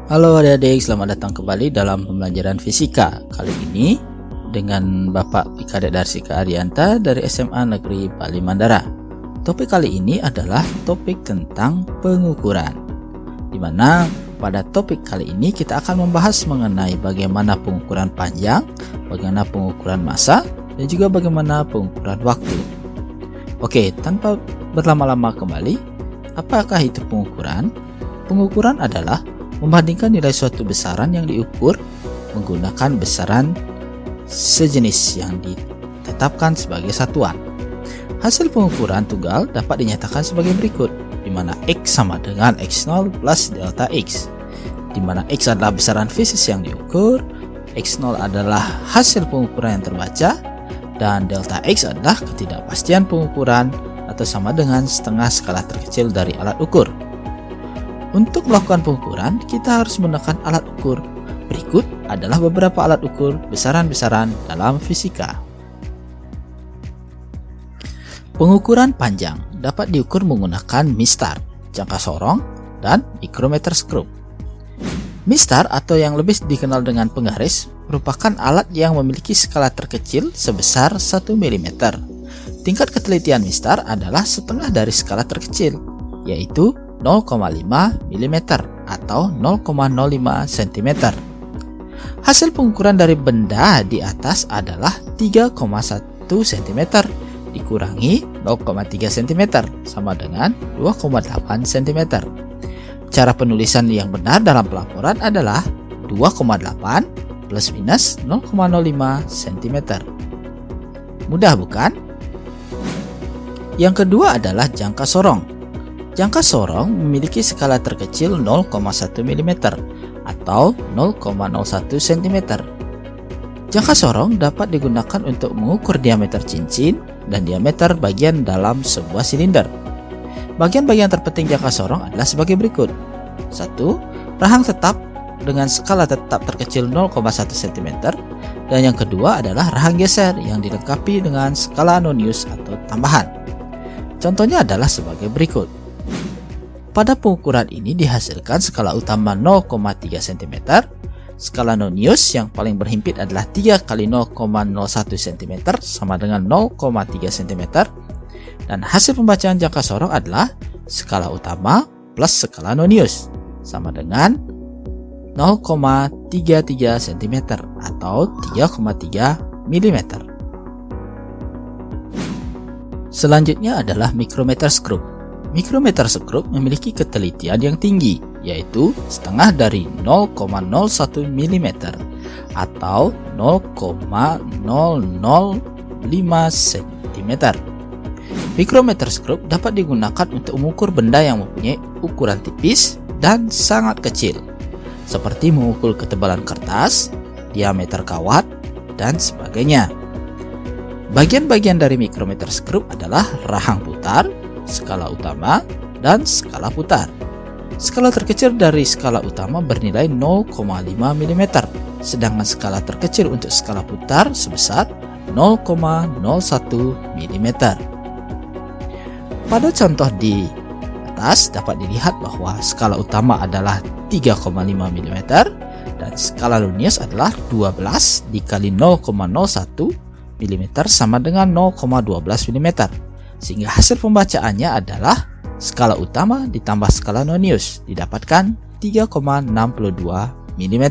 Halo adik-adik, selamat datang kembali dalam pembelajaran fisika. Kali ini dengan Bapak Kadek Darsika Arianta dari SMA Negeri Bali Mandara. Topik kali ini adalah topik tentang pengukuran, di mana pada topik kali ini kita akan membahas mengenai bagaimana pengukuran panjang, bagaimana pengukuran massa, dan juga bagaimana pengukuran waktu. Oke, tanpa berlama-lama kembali, apakah itu pengukuran? Pengukuran adalah membandingkan nilai suatu besaran yang diukur menggunakan besaran sejenis yang ditetapkan sebagai satuan. Hasil pengukuran tunggal dapat dinyatakan sebagai berikut, di mana X sama dengan X0 plus delta X, di mana X adalah besaran fisis yang diukur, X0 adalah hasil pengukuran yang terbaca, dan delta X adalah ketidakpastian pengukuran atau sama dengan setengah skala terkecil dari alat ukur. Untuk melakukan pengukuran, kita harus menekan alat ukur. Berikut adalah beberapa alat ukur besaran-besaran dalam fisika. Pengukuran panjang dapat diukur menggunakan mistar, jangka sorong, dan mikrometer skrup. Mistar atau yang lebih dikenal dengan penggaris merupakan alat yang memiliki skala terkecil sebesar 1 mm. Tingkat ketelitian mistar adalah setengah dari skala terkecil, yaitu 0,5 mm atau 0,05 cm. Hasil pengukuran dari benda di atas adalah 3,1 cm dikurangi 0,3 cm sama dengan 2,8 cm. Cara penulisan yang benar dalam pelaporan adalah 2,8 plus minus 0,05 cm. Mudah bukan? Yang kedua adalah jangka sorong. Jangka sorong memiliki skala terkecil 0,1 mm atau 0,01 cm. Jangka sorong dapat digunakan untuk mengukur diameter cincin dan diameter bagian dalam sebuah silinder. Bagian-bagian terpenting jangka sorong adalah sebagai berikut. 1. Rahang tetap dengan skala tetap terkecil 0,1 cm, dan yang kedua adalah rahang geser yang dilengkapi dengan skala nonius atau tambahan. Contohnya adalah sebagai berikut. Pada pengukuran ini dihasilkan skala utama 0,3 cm, skala nonius yang paling berhimpit adalah 3 kali 0,01 cm sama dengan 0,3 cm, dan hasil pembacaan jangka sorong adalah skala utama plus skala nonius sama dengan 0,33 cm atau 3,3 mm. Selanjutnya adalah mikrometer skrup. Mikrometer skrup memiliki ketelitian yang tinggi, yaitu setengah dari 0,01 mm atau 0,005 cm. Mikrometer skrup dapat digunakan untuk mengukur benda yang mempunyai ukuran tipis dan sangat kecil, seperti mengukur ketebalan kertas, diameter kawat, dan sebagainya. Bagian-bagian dari mikrometer skrup adalah rahang putar, skala utama, dan skala putar. Skala terkecil dari skala utama bernilai 0,5 mm, sedangkan skala terkecil untuk skala putar sebesar 0,01 mm. Pada contoh di atas dapat dilihat bahwa skala utama adalah 3,5 mm dan skala nonius adalah 12 dikali 0,01 mm sama dengan 0,12 mm. Sehingga hasil pembacaannya adalah skala utama ditambah skala nonius didapatkan 3,62 mm.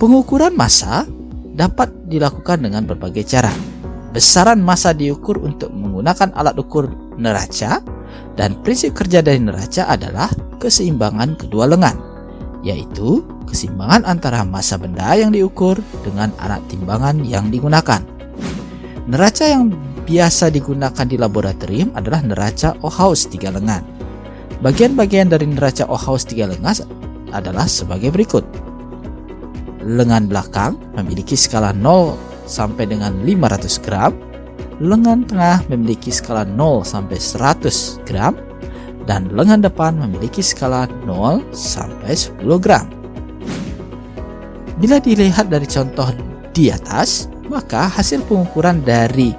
Pengukuran massa dapat dilakukan dengan berbagai cara. Besaran massa diukur untuk menggunakan alat ukur neraca, dan prinsip kerja dari neraca adalah keseimbangan kedua lengan, yaitu keseimbangan antara massa benda yang diukur dengan alat timbangan yang digunakan. Neraca yang biasa digunakan di laboratorium adalah neraca Ohaus 3 lengan. Bagian-bagian dari neraca Ohaus 3 lengan adalah sebagai berikut. Lengan belakang memiliki skala 0 sampai dengan 500 gram, lengan tengah memiliki skala 0 sampai 100 gram, dan lengan depan memiliki skala 0 sampai 10 gram. Bila dilihat dari contoh di atas, maka hasil pengukuran dari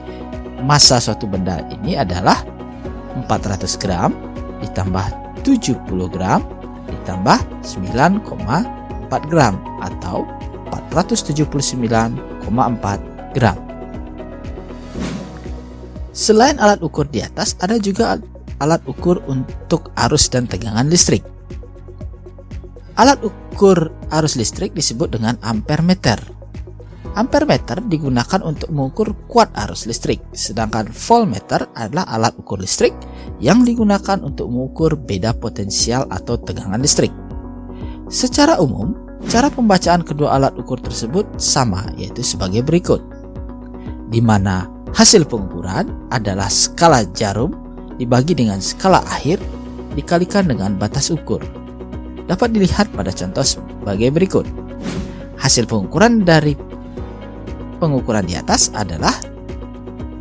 massa suatu benda ini adalah 400 gram ditambah 70 gram ditambah 9,4 gram atau 479,4 gram. Selain alat ukur di atas, ada juga alat ukur untuk arus dan tegangan listrik. Alat ukur arus listrik disebut dengan ampermeter. Ampermeter digunakan untuk mengukur kuat arus listrik, sedangkan voltmeter adalah alat ukur listrik yang digunakan untuk mengukur beda potensial atau tegangan listrik. Secara umum, cara pembacaan kedua alat ukur tersebut sama, yaitu sebagai berikut, di mana hasil pengukuran adalah skala jarum dibagi dengan skala akhir dikalikan dengan batas ukur. Dapat dilihat pada contoh sebagai berikut. Hasil pengukuran dari pengukuran di atas adalah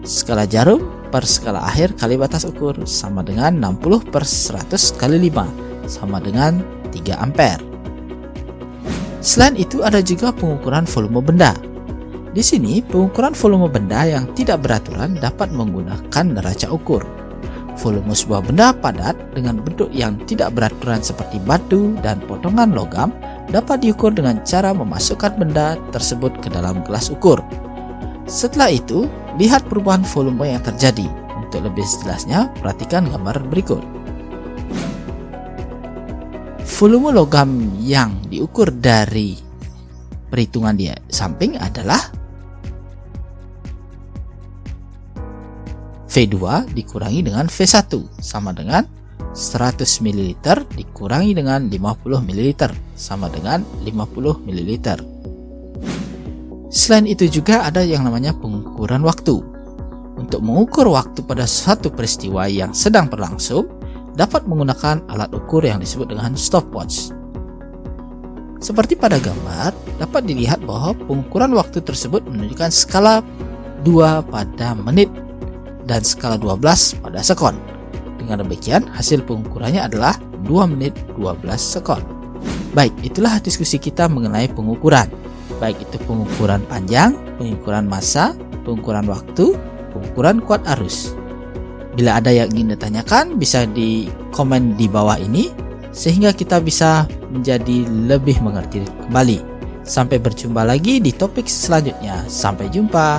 skala jarum per skala akhir kali batas ukur sama dengan 60/100 kali 5 sama dengan 3 ampere. Selain itu ada juga pengukuran volume benda. Di sini pengukuran volume benda yang tidak beraturan dapat menggunakan neraca ukur. Volume sebuah benda padat dengan bentuk yang tidak beraturan seperti batu dan potongan logam dapat diukur dengan cara memasukkan benda tersebut ke dalam gelas ukur. Setelah itu, lihat perubahan volume yang terjadi. Untuk lebih jelasnya, perhatikan gambar berikut. Volume logam yang diukur dari perhitungan di samping adalah V2 dikurangi dengan V1 sama dengan 100 ml dikurangi dengan 50 ml sama dengan 50 ml. Selain itu juga ada yang namanya pengukuran waktu. Untuk mengukur waktu pada suatu peristiwa yang sedang berlangsung, dapat menggunakan alat ukur yang disebut dengan stopwatch. Seperti pada gambar, dapat dilihat bahwa pengukuran waktu tersebut menunjukkan skala 2 pada menit dan skala 12 pada sekon. Dengan demikian, hasil pengukurannya adalah 2 menit 12 sekon. Baik, itulah diskusi kita mengenai pengukuran. Baik itu pengukuran panjang, pengukuran massa, pengukuran waktu, pengukuran kuat arus. Bila ada yang ingin ditanyakan, bisa di komen di bawah ini, sehingga kita bisa menjadi lebih mengerti kembali. Sampai berjumpa lagi di topik selanjutnya. Sampai jumpa.